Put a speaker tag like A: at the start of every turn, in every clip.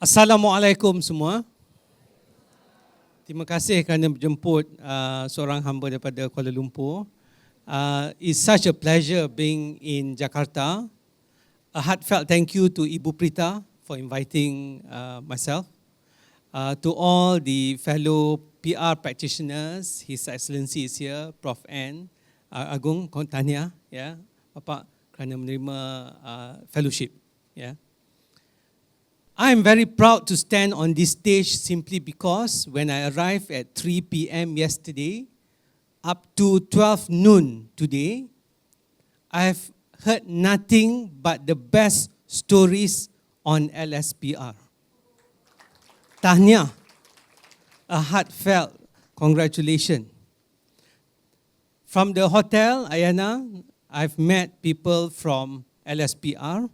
A: Assalamualaikum semua. Terima kasih kerana menjemput seorang hamba daripada Kuala Lumpur. It's such a pleasure being in Jakarta. A heartfelt thank you to Ibu Prita for inviting myself. To all the fellow PR practitioners, His Excellency is here, Prof N, Agung, Tene, ya, Bapak kerana menerima fellowship. Ya. I'm very proud to stand on this stage simply because when I arrived at 3 p.m. yesterday, up to 12 noon today, I've heard nothing but the best stories on LSPR. Tahniah, a heartfelt congratulations. From the hotel, Ayana, I've met people from LSPR.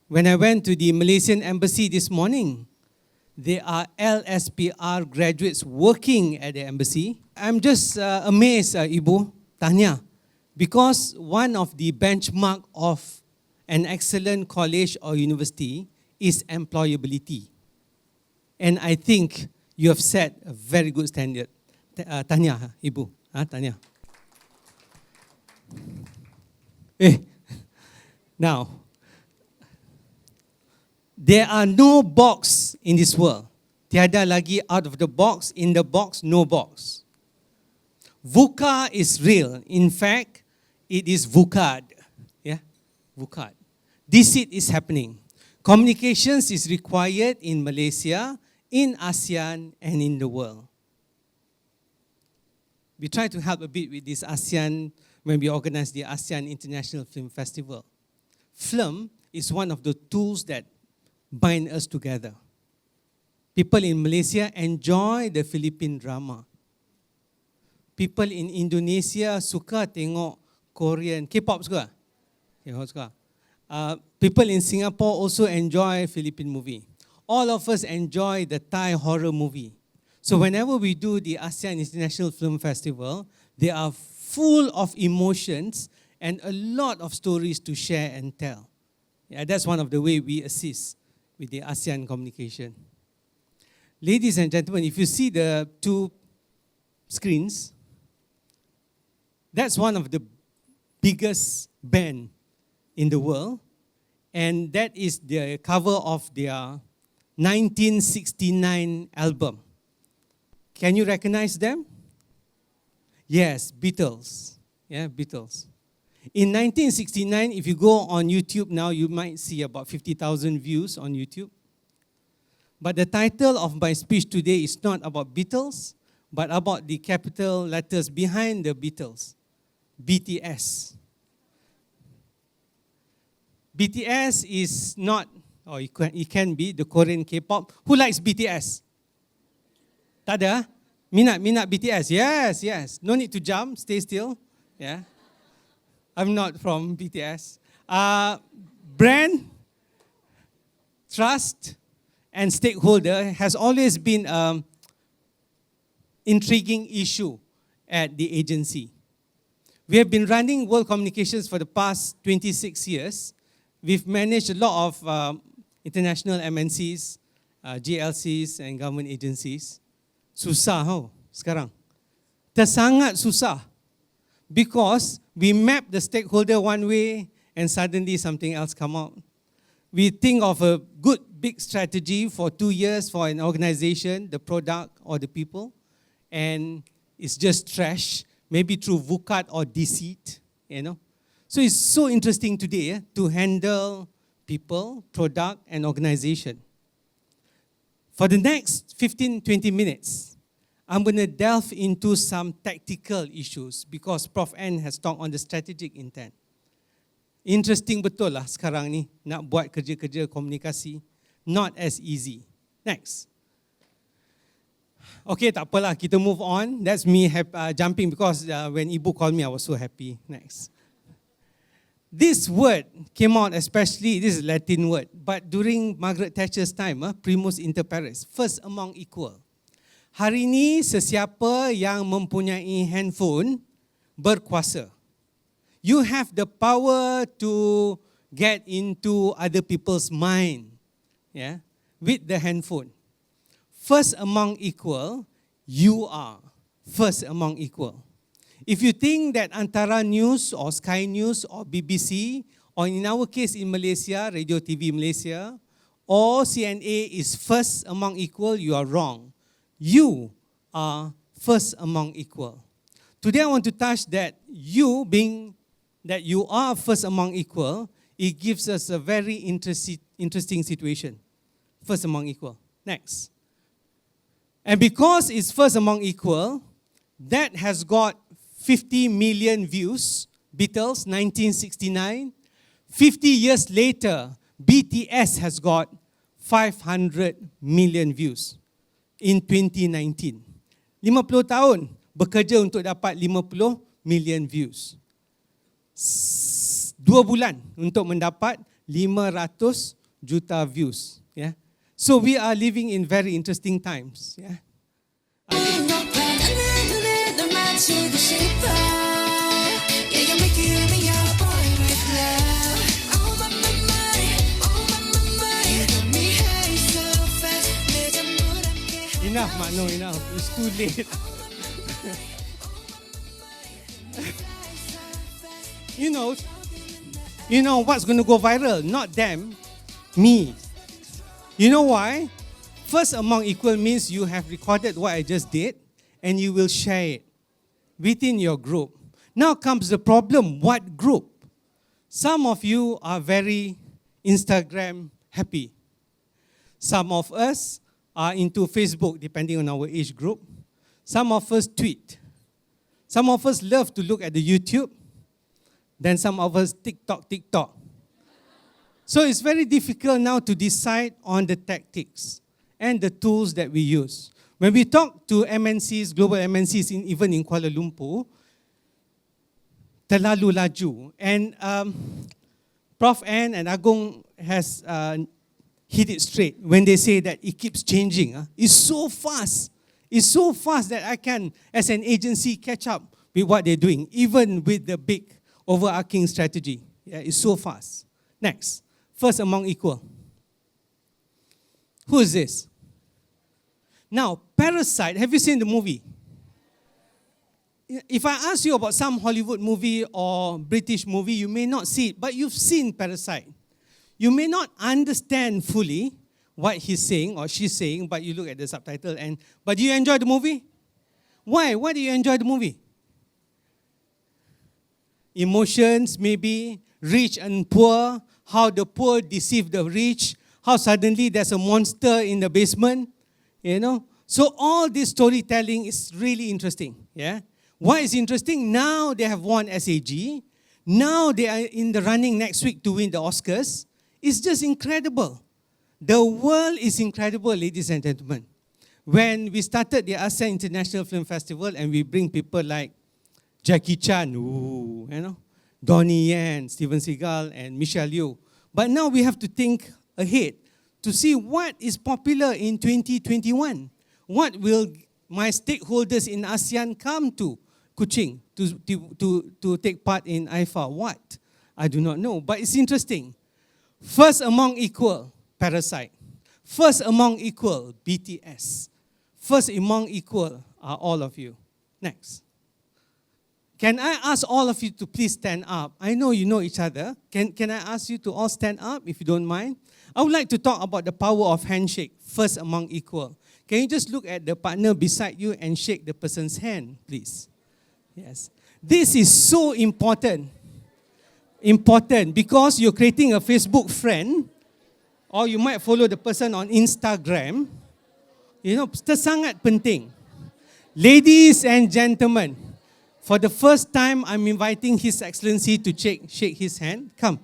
A: When I went to the Malaysian embassy this morning, there are LSPR graduates working at the embassy. I'm just amazed, Ibu, Tahniah, because one of the benchmark of an excellent college or university is employability. And I think you have set a very good standard. Tahniah, Ibu. Tahniah. Now, there are no box in this world. Tiada lagi out of the box, in the box, no box. VUCA is real. In fact, it is VUCAD. Yeah, VUCAD. This is happening. Communications is required in Malaysia, in ASEAN, and in the world. We try to help a bit with this ASEAN when we organize the ASEAN International Film Festival. Film is one of the tools that bind us together. People in Malaysia enjoy the Philippine drama. People in Indonesia suka tengok Korean, K-pop suka? K-pop suka. People in Singapore also enjoy Philippine movie. All of us enjoy the Thai horror movie. So whenever we do the ASEAN International Film Festival, they are full of emotions and a lot of stories to share and tell. Yeah, that's one of the way we assist with the ASEAN communication. Ladies and gentlemen, if you see the two screens, that's one of the biggest band in the world, and that is the cover of their 1969 album. Can you recognize them? Yes, Beatles. Yeah, Beatles. In 1969, if you go on YouTube now, you might see about 50,000 views on YouTube. But the title of my speech today is not about Beatles, but about the capital letters behind the Beatles. BTS. BTS is not, or it can be, the Korean K-pop. Who likes BTS? Tak ada? Minat BTS? Yes. No need to jump, stay still. Yeah. I'm not from BTS. Brand, trust, and stakeholder has always been an intriguing issue at the agency. We have been running world communications for the past 26 years. We've managed a lot of international MNCs, GLCs, and government agencies. Susah sekarang. Tersangat susah. Because we map the stakeholder one way and suddenly something else come out. We think of a good big strategy for 2 years for an organization, the product or the people, and it's just trash, maybe through VUCAD or deceit, you know. So it's so interesting today to handle people, product, and organization. For the next 15-20 minutes, I'm going to delve into some tactical issues because Prof N has talked on the strategic intent. Interesting betul lah sekarang ni nak buat kerja-kerja komunikasi. Not as easy. Next. Okay, tak apalah, kita move on. That's me jumping because when Ibu called me, I was so happy. Next. This word came out especially, this is Latin word, but during Margaret Thatcher's time, primus inter pares, first among equal. Hari ini sesiapa yang mempunyai handphone berkuasa. You have the power to get into other people's mind. yeah, with the handphone. First among equal, you are first among equal. If you think that Antara News or Sky News or BBC, or in our case in Malaysia, Radio TV Malaysia, or CNA is first among equal, you are wrong. You are first among equal. Today I want to touch that you being that you are first among equal, it gives us a very interesting situation. First among equal. Next. And because it's first among equal, that has got 50 million views, Beatles, 1969. 50 years later, BTS has got 500 million views in 2019. 50 tahun bekerja untuk dapat 50 million views. 2 bulan untuk mendapat 500 juta views. Yeah? So we are living in very interesting times. Yeah? Enough, Makno, enough. It's too late. You know what's going to go viral? Not them, me. You know why? First among equal means you have recorded what I just did and you will share it within your group. Now comes the problem, what group? Some of you are very Instagram happy. Some of us are into Facebook, depending on our age group. Some of us tweet. Some of us love to look at the YouTube. Then some of us TikTok. So it's very difficult now to decide on the tactics and the tools that we use. When we talk to MNCs, global MNCs, even in Kuala Lumpur, terlalu laju. And Prof N and Agong has hit it straight when they say that it keeps changing. It's so fast. It's so fast that I can, as an agency, catch up with what they're doing, even with the big overarching strategy. Yeah, it's so fast. Next, first among equal. Who is this? Now, Parasite, have you seen the movie? If I ask you about some Hollywood movie or British movie, you may not see it, but you've seen Parasite. You may not understand fully what he's saying or she's saying, but you look at the subtitle. But do you enjoy the movie? Why? Why do you enjoy the movie? Emotions, maybe, rich and poor, how the poor deceive the rich, how suddenly there's a monster in the basement, you know. So all this storytelling is really interesting, yeah. Why is interesting? Now they have won SAG. Now they are in the running next week to win the Oscars. It's just incredible. The world is incredible, ladies and gentlemen. When we started the ASEAN International Film Festival and we bring people like Jackie Chan, Donnie Yen, Steven Seagal, and Michelle Yeoh. But now we have to think ahead to see what is popular in 2021. What will my stakeholders in ASEAN come to Kuching to take part in IFA? What? I do not know, but it's interesting. First among equal, Parasite. First among equal, BTS. First among equal are all of you. Next. Can I ask all of you to please stand up? I know you know each other. Can I ask you to all stand up, if you don't mind? I would like to talk about the power of handshake, first among equal. Can you just look at the partner beside you and shake the person's hand, please? Yes. This is so important. Important because you're creating a Facebook friend or you might follow the person on Instagram. You know, sangat penting. Ladies and gentlemen, for the first time, I'm inviting His Excellency to shake his hand. Come.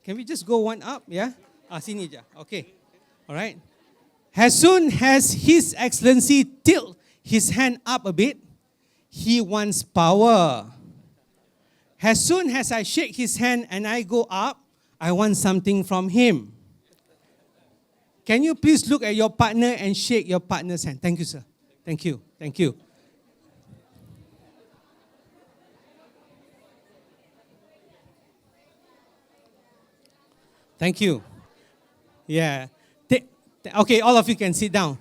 A: Can we just go one up? Yeah? Sini je. Okay. All right. As soon as His Excellency tilt his hand up a bit, he wants power. As soon as I shake his hand and I go up, I want something from him. Can you please look at your partner and shake your partner's hand? Thank you, sir. Thank you. Thank you. Thank you. Yeah. Okay, all of you can sit down.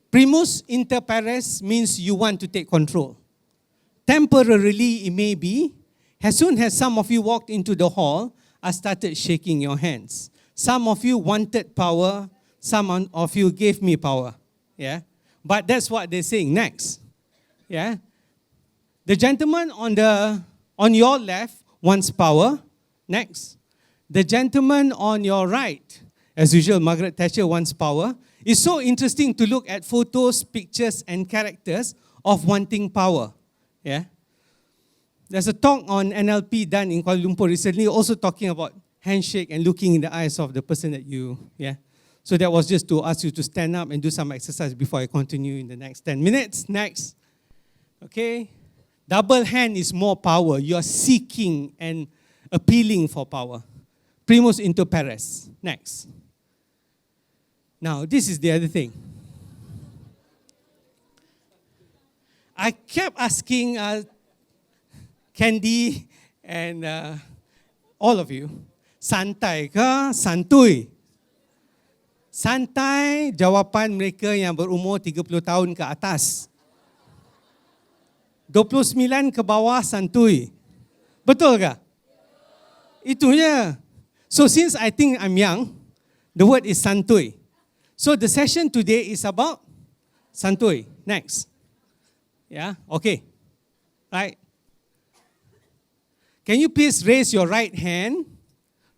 A: Primus inter pares means you want to take control. Temporarily, it may be. As soon as some of you walked into the hall, I started shaking your hands. Some of you wanted power. Some of you gave me power. Yeah. But that's what they're saying next. Yeah. The gentleman on your left wants power. Next. The gentleman on your right, as usual, Margaret Thatcher wants power. It's so interesting to look at photos, pictures, and characters of wanting power. Yeah. There's a talk on NLP done in Kuala Lumpur recently, also talking about handshake and looking in the eyes of the person that you, yeah. So that was just to ask you to stand up and do some exercise before I continue in the next 10 minutes. Next. Okay. Double hand is more power. You are seeking and appealing for power. Primus inter pares. Next. Now, this is the other thing. I kept asking Candy and all of you, santai ke santui? Santai jawapan mereka yang berumur 30 tahun ke atas. 29 ke bawah santui. Betul ke? Itu je. So since I think I'm young, the word is santui. So the session today is about santui. Next. Yeah, okay. Right. Can you please raise your right hand?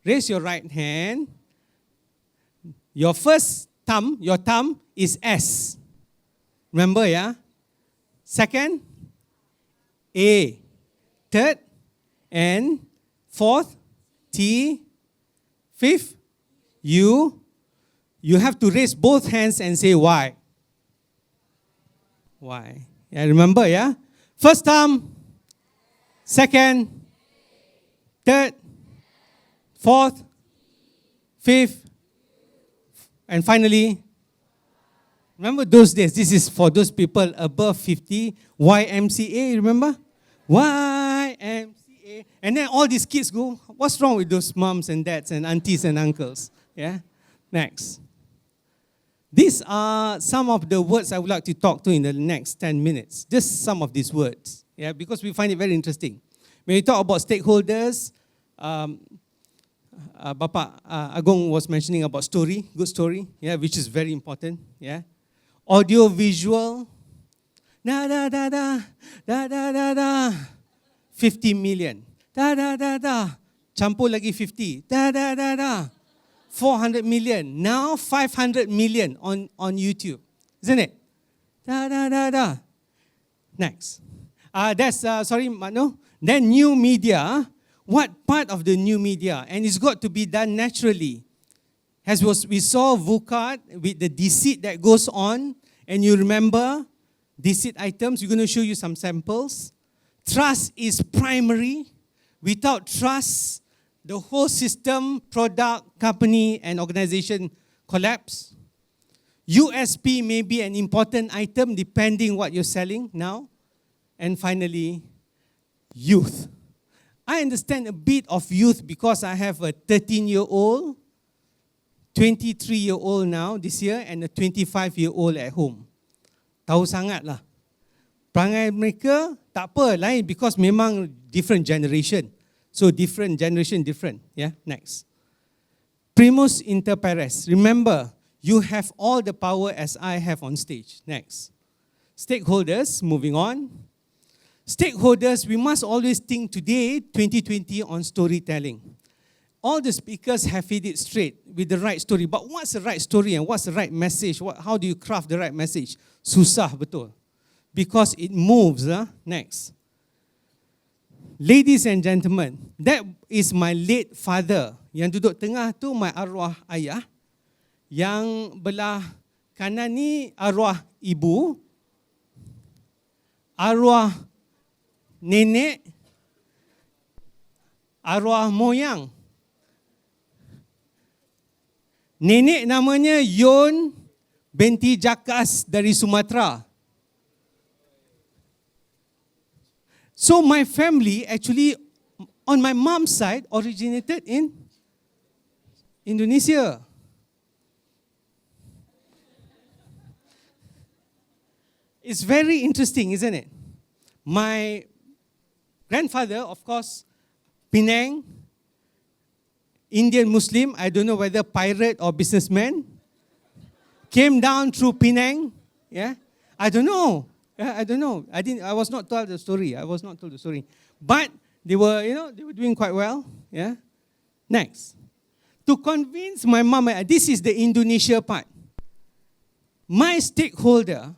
A: Raise your right hand. Your first thumb, your thumb is S. Remember, yeah? Second, A. Third, N. Fourth, T. Fifth, U. You have to raise both hands and say Y. Y. Yeah, remember, yeah? First thumb, second, third, fourth, fifth, and finally, remember those days, this is for those people above 50, YMCA, remember? YMCA. And then all these kids go, what's wrong with those moms and dads and aunties and uncles? Yeah? Next. These are some of the words I would like to talk to in the next 10 minutes. Just some of these words, yeah, because we find it very interesting. When we talk about stakeholders, Bapak Agong was mentioning about story, good story, yeah, which is very important, yeah. Audio visual, da da da da da da da da, 50 million, da da da da, campur lagi 50, da da da da, 400 million, now 500 million on YouTube, isn't it? Da da da da. Next, that's sorry, Mano. Then new media. What part of the new media? And it's got to be done naturally. As we saw VUCAT with the deceit that goes on, and you remember deceit items, we're going to show you some samples. Trust is primary. Without trust, the whole system, product, company, and organization collapse. USP may be an important item depending what you're selling now. And finally, youth. I understand a bit of youth because I have a 13-year-old, 23-year-old now this year, and a 25-year-old at home. Tahu sangat lah. Perangai mereka tak apa lain because memang different generation. So different generation, different. Yeah, next. Primus inter pares. Remember, you have all the power as I have on stage. Next. Stakeholders, moving on. Stakeholders, we must always think today, 2020, on storytelling. All the speakers have hit it straight with the right story. But what's the right story and what's the right message? How do you craft the right message? Susah betul. Because it moves. Next. Ladies and gentlemen, that is my late father. Yang duduk tengah tu my arwah ayah. Yang belah kanan ni arwah ibu. Arwah nenek, arwah moyang. Nenek namanya Yon binti Jakas dari Sumatera. So my family actually, on my mom's side, originated in Indonesia. It's very interesting, isn't it? My grandfather, of course, Penang, Indian Muslim, I don't know whether pirate or businessman, came down through Penang. Yeah, I don't know. I don't know. I was not told the story. But they were, they were doing quite well. Yeah. Next. To convince my mom, this is the Indonesia part. My stakeholder,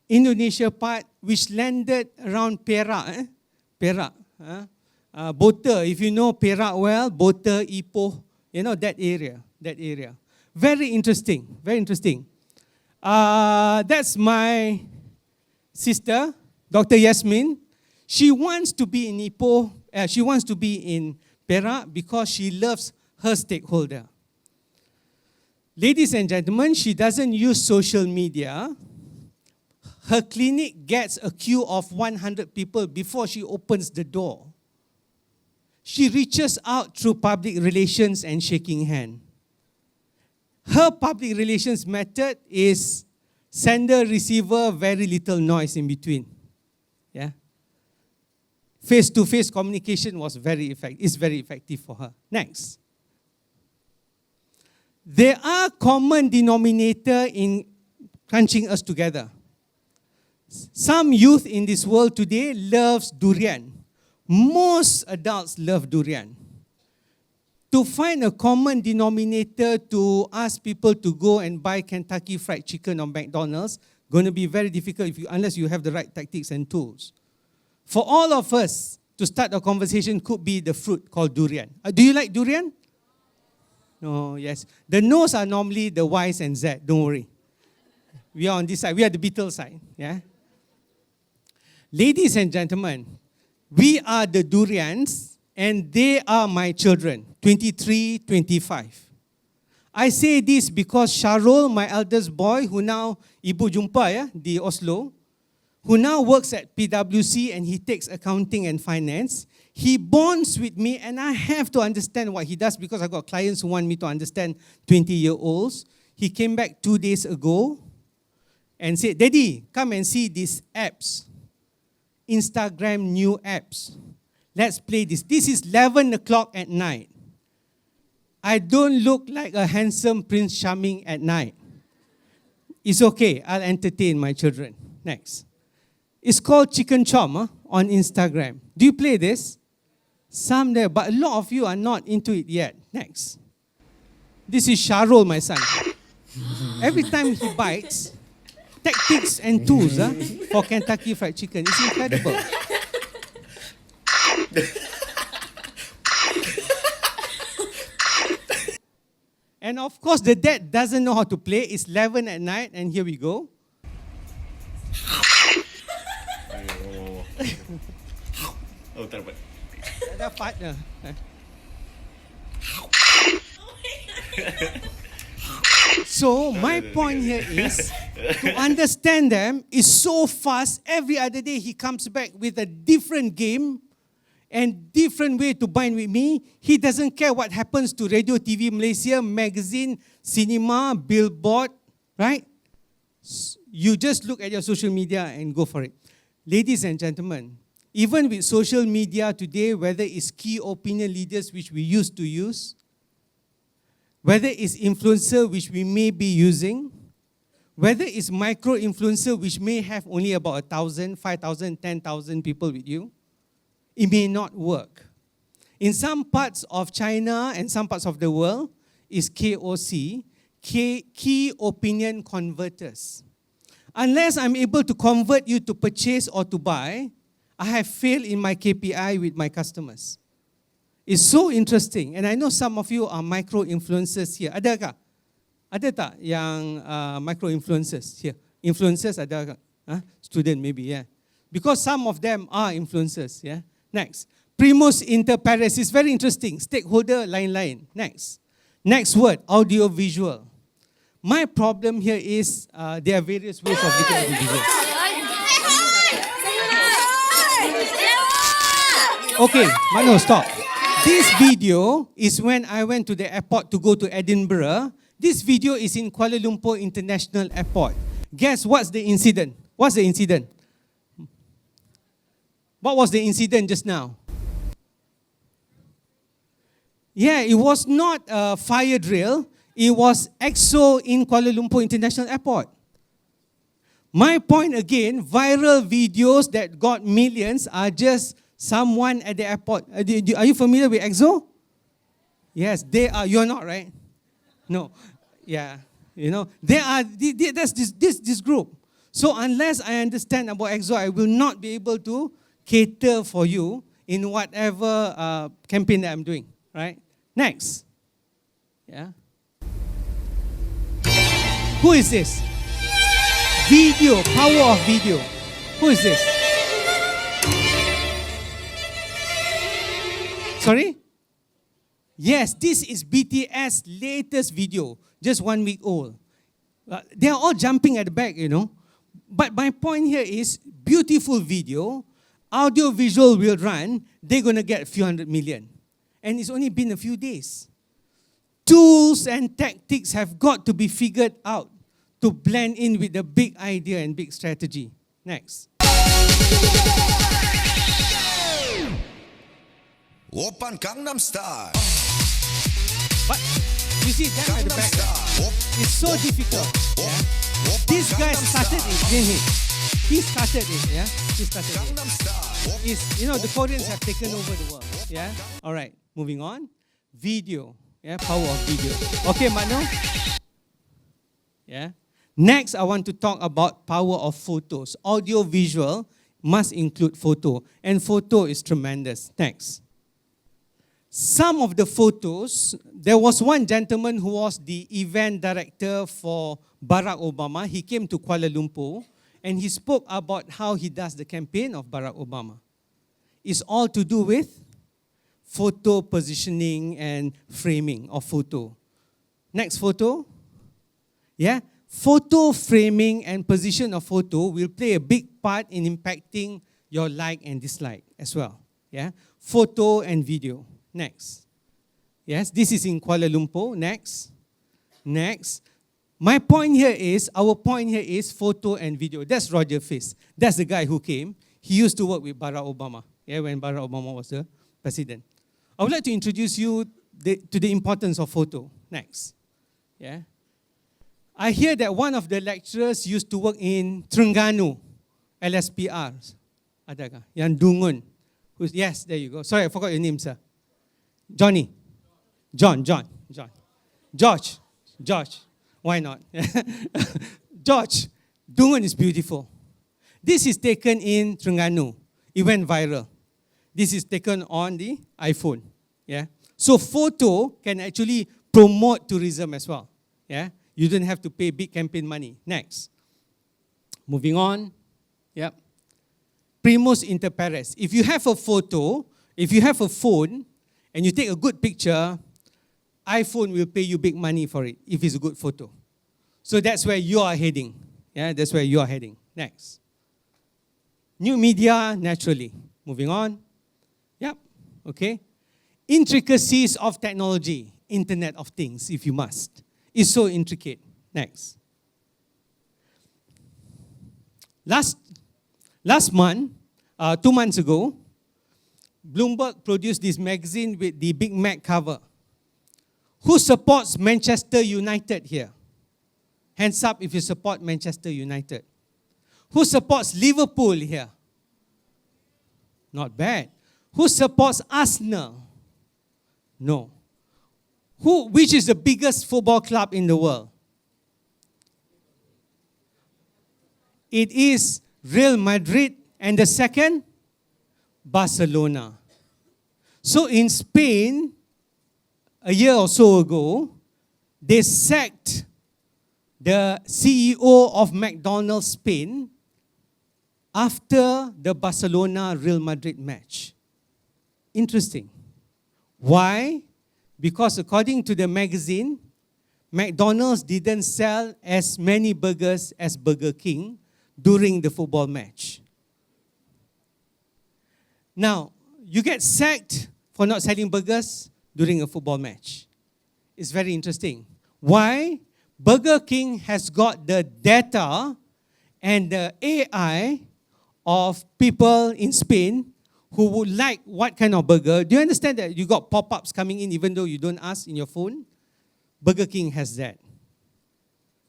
A: Indonesia part, which landed around Perak. Bota, if you know Perak well, Bota, Ipoh, that area. Very interesting. That's my sister, Dr. Yasmin. She wants to be in Ipoh, she wants to be in Perak because she loves her stakeholder. Ladies and gentlemen, she doesn't use social media. Her clinic gets a queue of 100 people before she opens the door. She reaches out through public relations and shaking hand. Her public relations method is sender, receiver, very little noise in between. Yeah. Face-to-face communication is very effective for her. Next. There are common denominator in crunching us together. Some youth in this world today loves durian. Most adults love durian. To find a common denominator to ask people to go and buy Kentucky Fried Chicken or McDonald's, going to be very difficult unless you have the right tactics and tools. For all of us, to start a conversation could be the fruit called durian. Do you like durian? No, yes. The no's are normally the Y's and Z, don't worry. We are on this side, we are the Beatles side. Yeah. Ladies and gentlemen, we are the durians and they are my children, 23, 25. I say this because Sharol, my eldest boy, who now, Ibu jumpa di Oslo, who now works at PwC and he takes accounting and finance, he bonds with me and I have to understand what he does because I got clients who want me to understand 20-year-olds. He came back 2 days ago and said, Daddy, come and see these apps. Instagram new apps. Let's play this. This is 11 o'clock at night. I don't look like a handsome Prince Charming at night. It's okay, I'll entertain my children. Next. It's called Chicken Chom on Instagram. Do you play this? Some there, but a lot of you are not into it yet. Next. This is Sharol, my son. Every time he bites, tactics and tools for Kentucky Fried Chicken. It's incredible. And of course, the dad doesn't know how to play. It's 11 at night, and here we go.
B: Oh, tak dapat.
A: Tak dapat. So, my point here is, to understand them is so fast. Every other day, he comes back with a different game and different way to bind with me. He doesn't care what happens to Radio TV Malaysia, magazine, cinema, billboard, right? You just look at your social media and go for it. Ladies and gentlemen, even with social media today, whether it's key opinion leaders, which we used to use, whether it's influencer, which we may be using, whether it's micro-influencer, which may have only about 1,000, 5,000, 10,000 people with you, it may not work. In some parts of China and some parts of the world, is KOC, key opinion converters. Unless I'm able to convert you to purchase or to buy, I have failed in my KPI with my customers. It's so interesting. And I know some of you are micro-influencers here. Ada kah? Ada tak yang micro-influencers here? Influencers ada kah? Student maybe, yeah. Because some of them are influencers, yeah. Next. Primus inter pares is very interesting. Stakeholder lain-lain. Next. Next word, audio-visual. My problem here is there are various ways of looking at the visual. Okay, Mano, stop. This video is when I went to the airport to go to Edinburgh. This video is in Kuala Lumpur International Airport. Guess what's the incident? What's the incident? What was the incident just now? Yeah, it was not a fire drill. It was EXO in Kuala Lumpur International Airport. My point again, viral videos that got millions are just someone at the airport. Are you familiar with EXO? Yes, they are. You're not, right? No. Yeah. You know, they are, that's this group. So unless I understand about EXO, I will not be able to cater for you in whatever campaign that I'm doing, right? Next. Yeah. Who is this? Video, power of video. Who is this? Sorry? Yes, this is BTS latest video, just 1 week old. They are all jumping at the back, you know. But my point here is, beautiful video, audio visual will run, they're going to get a few hundred million. And it's only been a few days. Tools and tactics have got to be figured out to blend in with the big idea and big strategy. Next.
C: Open Gangnam Style.
A: But you see that at the back, it's so difficult. Yeah? This guy started it, didn't he? He started it, yeah? He started it. It's, you know, the Koreans have taken over the world, yeah? All right, moving on. Video, yeah, power of video. Okay, Mano? Yeah? Next, I want to talk about power of photos. Audio visual must include photo, and photo is tremendous. Next. Some of the photos, there was one gentleman who was the event director for Barack Obama. He came to Kuala Lumpur and he spoke about how he does the campaign of Barack Obama. It's all to do with photo positioning and framing of photo. Next photo. Yeah, photo framing and position of photo will play a big part in impacting your like and dislike as well. Yeah, photo and video. Next. Yes, this is in Kuala Lumpur. Next. Next. My point here is, our point here is photo and video. That's Roger Fist. That's the guy who came. He used to work with Barack Obama, yeah, when Barack Obama was the president. I would like to introduce you to the importance of photo. Next. Yeah. I hear that one of the lecturers used to work in Terengganu, LSPR. Adakah? Yang Dungun. Yes, there you go. Sorry, I forgot your name, sir. Johnny. John. George. Why not? George. Dungun is beautiful. This is taken in Terengganu. It went viral. This is taken on the iPhone. Yeah. So photo can actually promote tourism as well. Yeah. You don't have to pay big campaign money. Next. Moving on. Yep. Primus inter pares. If you have a photo, if you have a phone, and you take a good picture, iPhone will pay you big money for it if it's a good photo. So that's where you are heading. Yeah, that's where you are heading. Next. New media, naturally. Moving on. Yep, okay. Intricacies of technology, Internet of Things, if you must. It's so intricate. Next. Last month, 2 months ago, Bloomberg produced this magazine with the Big Mac cover. Who supports Manchester United here? Hands up if you support Manchester United. Who supports Liverpool here? Not bad. Who supports Arsenal? No. Which is the biggest football club in the world? It is Real Madrid, and the second? Barcelona. So in Spain, a year or so ago, they sacked the CEO of McDonald's Spain after the Barcelona-Real Madrid match. Interesting. Why? Because according to the magazine, McDonald's didn't sell as many burgers as Burger King during the football match. Now, you get sacked for not selling burgers during a football match. It's very interesting. Why? Burger King has got the data and the AI of people in Spain who would like what kind of burger. Do you understand that you got pop-ups coming in even though you don't ask in your phone? Burger King has that.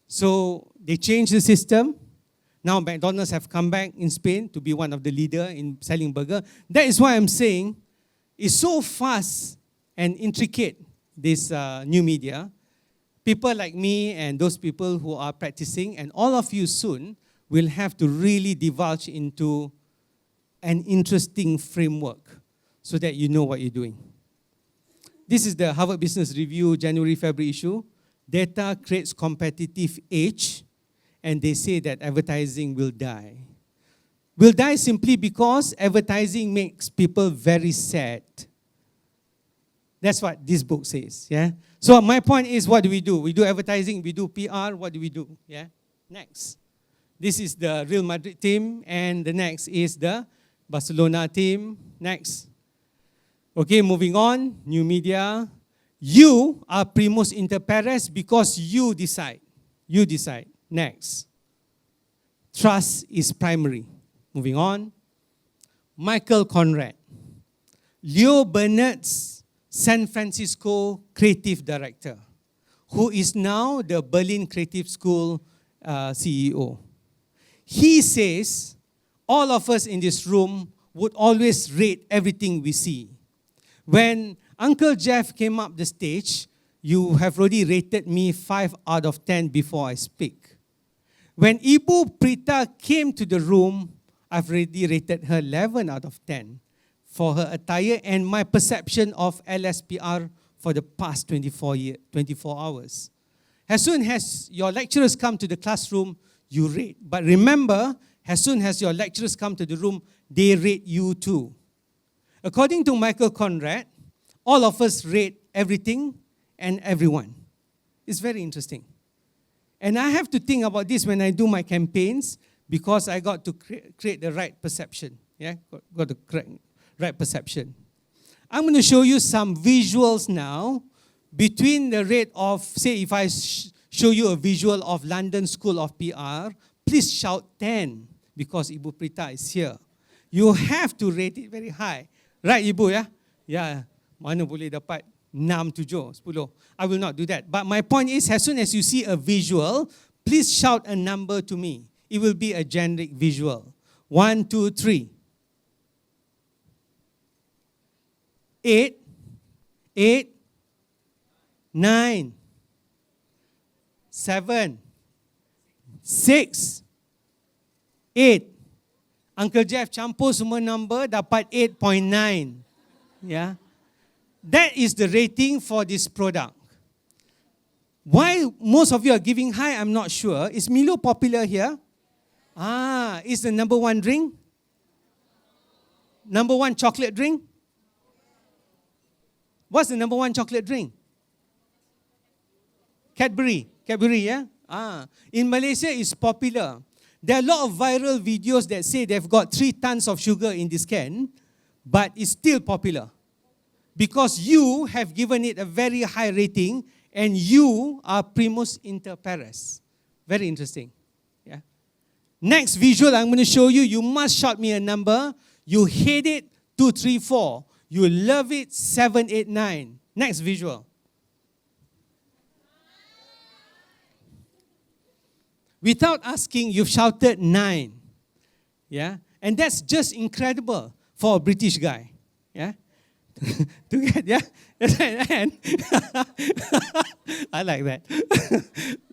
A: So they changed the system. Now McDonald's have come back in Spain to be one of the leader in selling burger. That is why I'm saying it's so fast and intricate, this new media. People like me and those people who are practicing, and all of you soon will have to really divulge into an interesting framework so that you know what you're doing. This is the Harvard Business Review January-February issue. Data creates competitive edge, and they say that advertising will die. Will die simply because advertising makes people very sad. That's what this book says, yeah? So my point is, what do? We do advertising, we do PR, what do we do, yeah? Next. This is the Real Madrid team, and the next is the Barcelona team. Next. Okay, moving on, new media. You are primus inter pares because you decide. You decide. Next. Trust is primary. Moving on. Michael Conrad. Leo Burnet's San Francisco creative director, who is now the Berlin Creative School CEO. He says, all of us in this room would always rate everything we see. When Uncle Jeff came up the stage, you have already rated me 5 out of 10 before I speak. When Ibu Prita came to the room, I've already rated her 11 out of 10 for her attire and my perception of LSPR for the past 24 hours. As soon as your lecturers come to the classroom, you rate. But remember, as soon as your lecturers come to the room, they rate you too. According to Michael Conrad, all of us rate everything and everyone. It's very interesting. And I have to think about this when I do my campaigns because I got to create the right perception. Yeah, got the right perception. I'm going to show you some visuals now between the rate of, say, if I show you a visual of London School of PR, please shout 10 because Ibu Prita is here. You have to rate it very high. Right, Ibu, ya? Yeah. Mana boleh dapat 6, 7, 10. I will not do that. But my point is, as soon as you see a visual, please shout a number to me. It will be a generic visual. 1, 2, 3. 8, 8, 9, 7, 6, 8. Uncle Jeff campur semua number dapat 8.9. Yeah. That is the rating for this product. Why most of you are giving high, I'm not sure. Is Milo popular here? Is the number 1 drink? Number 1 chocolate drink? What's the number 1 chocolate drink? Cadbury, yeah? In Malaysia, it's popular. There are a lot of viral videos that say they've got 3 tons of sugar in this can, but it's still popular. Because you have given it a very high rating and you are primus inter pares. Very interesting. Yeah. Next visual I'm going to show you, you must shout me a number. You hate it, 2, 3, 4. You love it, 7, 8, 9. Next visual. Without asking, you've shouted 9. Yeah? And that's just incredible for a British guy. Yeah? To get, yeah? And I like that.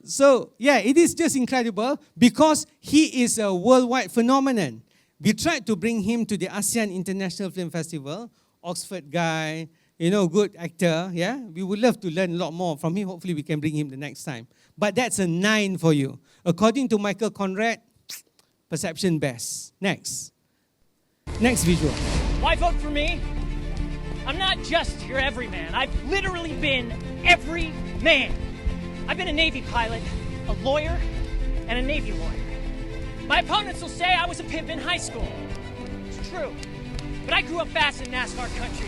A: So, yeah, it is just incredible because he is a worldwide phenomenon. We tried to bring him to the ASEAN International Film Festival, Oxford guy, good actor, yeah? We would love to learn a lot more from him. Hopefully we can bring him the next time. But that's a 9 for you. According to Michael Conrad, perception best. Next. Next visual.
D: Why vote for me? I'm not just your everyman. I've literally been every man. I've been a Navy pilot, a lawyer, and a Navy lawyer. My opponents will say I was a pimp in high school. It's true. But I grew up fast in NASCAR country.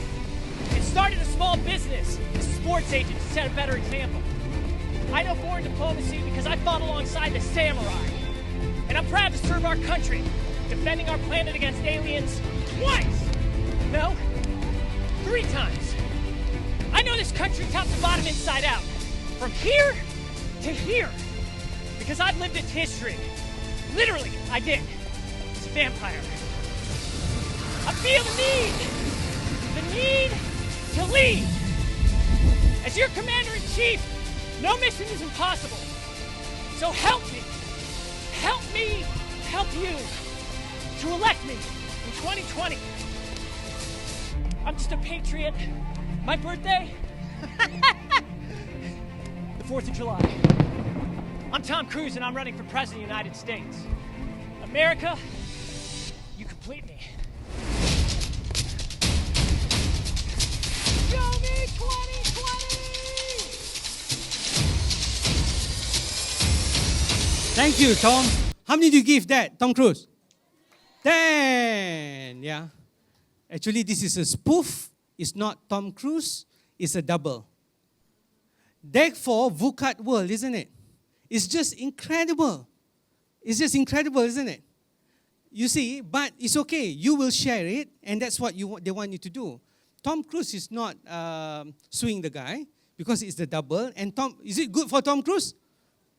D: and started a small business as a sports agent to set a better example. I know foreign diplomacy because I fought alongside the samurai. And I'm proud to serve our country, defending our planet against aliens twice! No, 3 times. I know this country top to bottom, inside out. From here to here. Because I've lived its history. Literally, I did. It's a vampire. I feel the need to lead. As your commander-in-chief, no mission is impossible. So help me help you to elect me in 2020. I'm just a patriot. My birthday? The 4th of July. I'm Tom Cruise and I'm running for President of the United States. America, you complete me. Show me 2020!
A: Thank you, Tom. How many do you give that, Tom Cruise? 10. Yeah. Actually, this is a spoof. It's not Tom Cruise. It's a double. Therefore, VUCAT world, isn't it? It's just incredible. It's just incredible, isn't it? You see, but it's okay. You will share it, and that's what they want you to do. Tom Cruise is not suing the guy because it's the double. And is it good for Tom Cruise?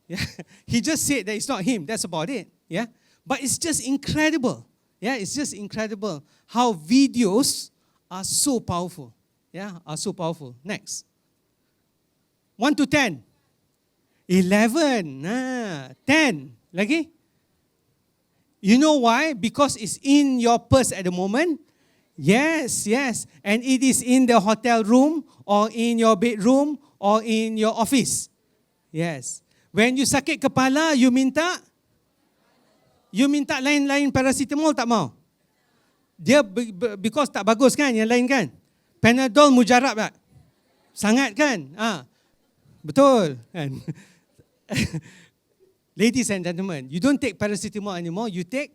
A: Yeah. He just said that it's not him. That's about it. Yeah. But it's just incredible. Yeah, it's just incredible how videos are so powerful. Yeah, are so powerful. Next. 1 to 10. 11. 10. Lagi? You know why? Because it's in your purse at the moment. Yes. And it is in the hotel room or in your bedroom or in your office. Yes. When you sakit kepala, you minta lain-lain paracetamol, tak mau? Dia because tak bagus kan yang lain kan? Panadol mujarab tak? Sangat kan? Betul kan? Ladies and gentlemen, you don't take paracetamol anymore, you take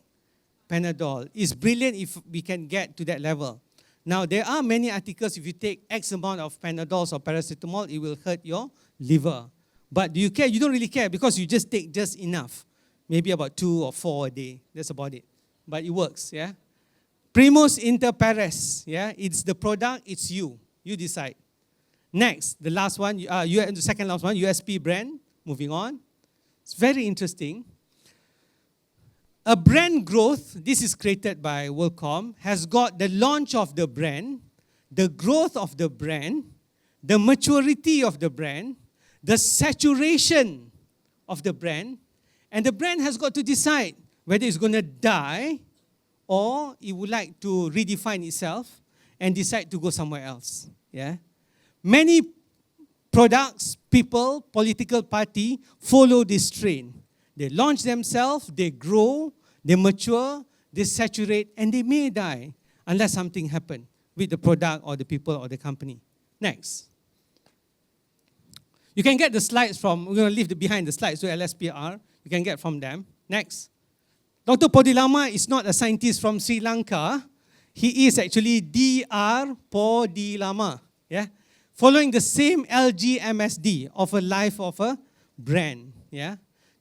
A: Panadol. It's brilliant if we can get to that level. Now, there are many articles, if you take X amount of Panadols or paracetamol, it will hurt your liver. But do you care? You don't really care because you just take just enough. Maybe about 2 or 4 a day. That's about it. But it works, yeah? Primus inter pares, yeah? It's the product, it's you. You decide. Next, the last one, the second last one, USP brand. Moving on. It's very interesting. A brand growth, this is created by WorldCom, has got the launch of the brand, the growth of the brand, the maturity of the brand, the saturation of the brand, and the brand has got to decide whether it's going to die or it would like to redefine itself and decide to go somewhere else. Yeah? Many products, people, political party follow this train. They launch themselves, they grow, they mature, they saturate, and they may die unless something happens with the product or the people or the company. Next. You can get the slides from, we're going to leave behind the slides to LSPR. You can get from them. Next. Dr. Podilama is not a scientist from Sri Lanka. He is actually Dr. Podilama. Yeah? Following the same LGMSD of a life of a brand. Yeah?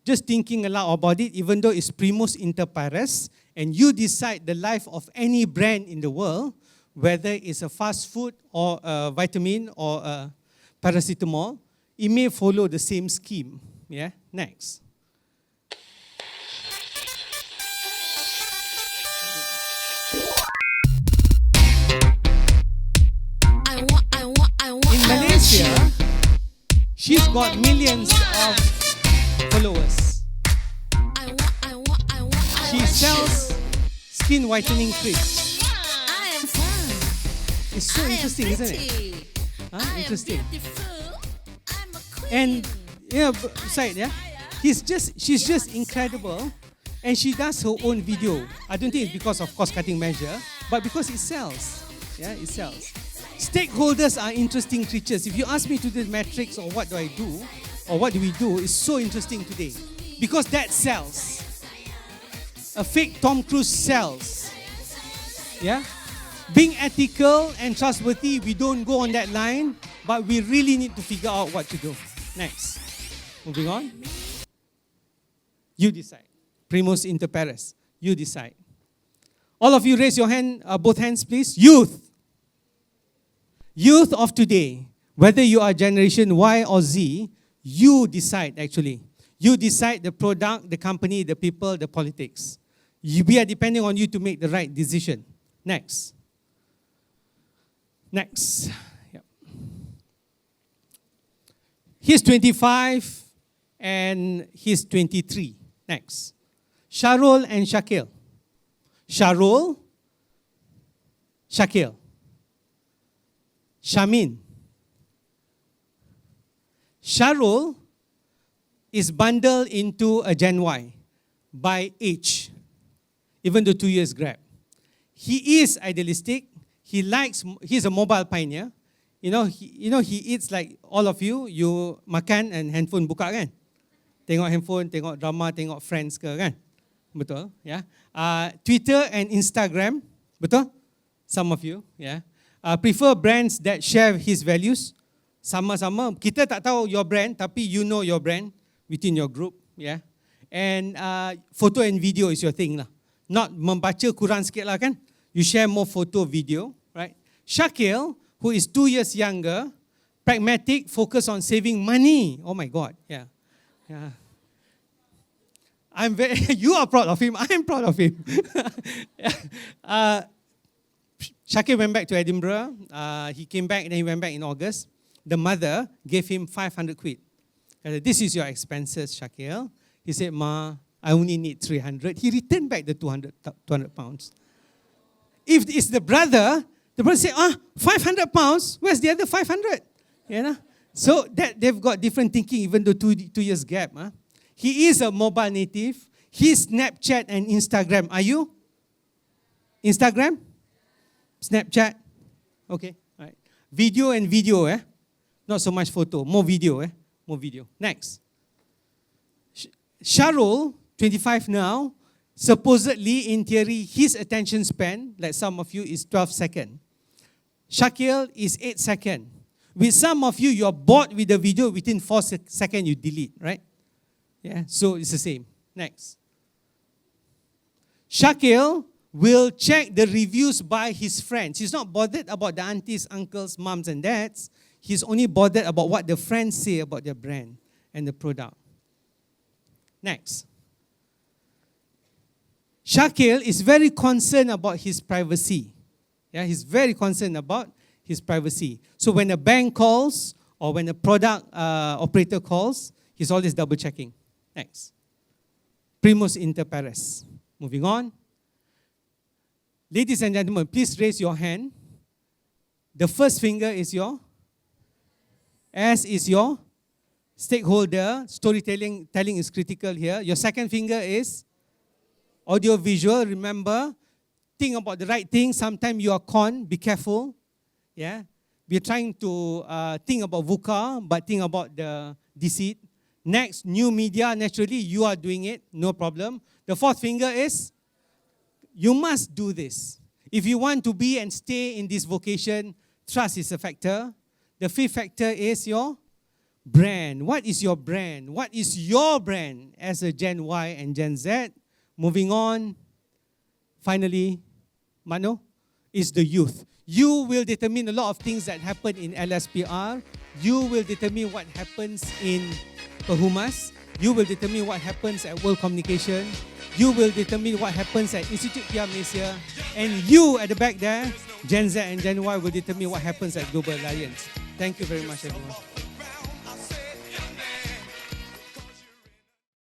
A: Just thinking aloud about it, even though it's primus inter pares, and you decide the life of any brand in the world, whether it's a fast food or a vitamin or a paracetamol, it may follow the same scheme. Yeah? Next. In Malaysia, she's got millions of followers. She sells skin whitening creams. It's so interesting, isn't it? Interesting. And side, yeah, she's just incredible, and she does her own video. I don't think it's because of cost-cutting measure, but because it sells. Yeah, it sells. Stakeholders are interesting creatures. If you ask me to do metrics or what do I do, or what do we do, it's so interesting today because that sells. A fake Tom Cruise sells. Yeah, Being ethical and trustworthy, we don't go on that line, but we really need to figure out what to do. Next. Moving on. You decide. Primus inter pares. You decide. All of you raise your hand, both hands please. Youth. Youth of today, whether you are generation Y or Z, you decide actually. You decide the product, the company, the people, the politics. We are depending on you to make the right decision. Next. Next. Yep. He's 25 and he's 23. Next. Sharul and Shakil. Sharul, Shakil. Shamin. Sharul is bundled into a Gen Y by age, even though 2 years gap. He is idealistic. He's a mobile pioneer. He eats like all of you. You makan and handphone buka kan? Tengok handphone, tengok drama, tengok Friends ke kan? Betul, ya. Twitter and Instagram, betul? Some of you, ya. Prefer brands that share his values. Sama-sama. Kita tak tahu your brand, tapi you know your brand within your group, ya. And photo and video is your thing lah. Not membaca kurang sikit lah kan? You share more photo, video, right? Shakil, who is 2 years younger, pragmatic, focus on saving money. Oh my God, yeah. You are proud of him, I am proud of him. Shakil went back to Edinburgh. He came back and then he went back in August. The mother gave him 500 quid. This is your expenses, Shakil. He said, Ma, I only need 300. He returned back the 200 pounds. If it's the brother said, 500 pounds, where's the other 500? You know? So that they've got different thinking, even though 2 years gap. He is a mobile native. He's Snapchat and Instagram. Are you? Instagram? Snapchat? Okay, all right. Video and video, Not so much photo, more video, More video. Next. Sharul, 25 now, supposedly, in theory, his attention span, like some of you, is 12 seconds. Shakil is 8 seconds. With some of you, you're bored with the video, within 4 seconds you delete, right? Yeah, so it's the same. Next. Shakil will check the reviews by his friends. He's not bothered about the aunties, uncles, moms, and dads. He's only bothered about what the friends say about their brand and the product. Next. Shakil is very concerned about his privacy. Yeah, he's very concerned about his privacy. So when a bank calls or when a product operator calls, he's always double checking. Next. Primus inter pares. Moving on. Ladies and gentlemen, please raise your hand. The first finger is your S is your stakeholder. Storytelling is critical here. Your second finger is audio-visual. Remember, think about the right thing. Sometimes you are conned. Be careful. Yeah, we're trying to think about VUCA, but think about the deceit. Next, new media. Naturally, you are doing it. No problem. The fourth finger is you must do this. If you want to be and stay in this vocation, trust is a factor. The fifth factor is your brand. What is your brand? What is your brand as a Gen Y and Gen Z? Moving on. Finally, Mano, is the youth. You will determine a lot of things that happen in LSPR. You will determine what happens in Perhumas. You will determine what happens at World Communication. You will determine what happens at Institute PR Malaysia. And you at the back there, Gen Z and Gen Y, will determine what happens at Global Alliance. Thank you very much, everyone.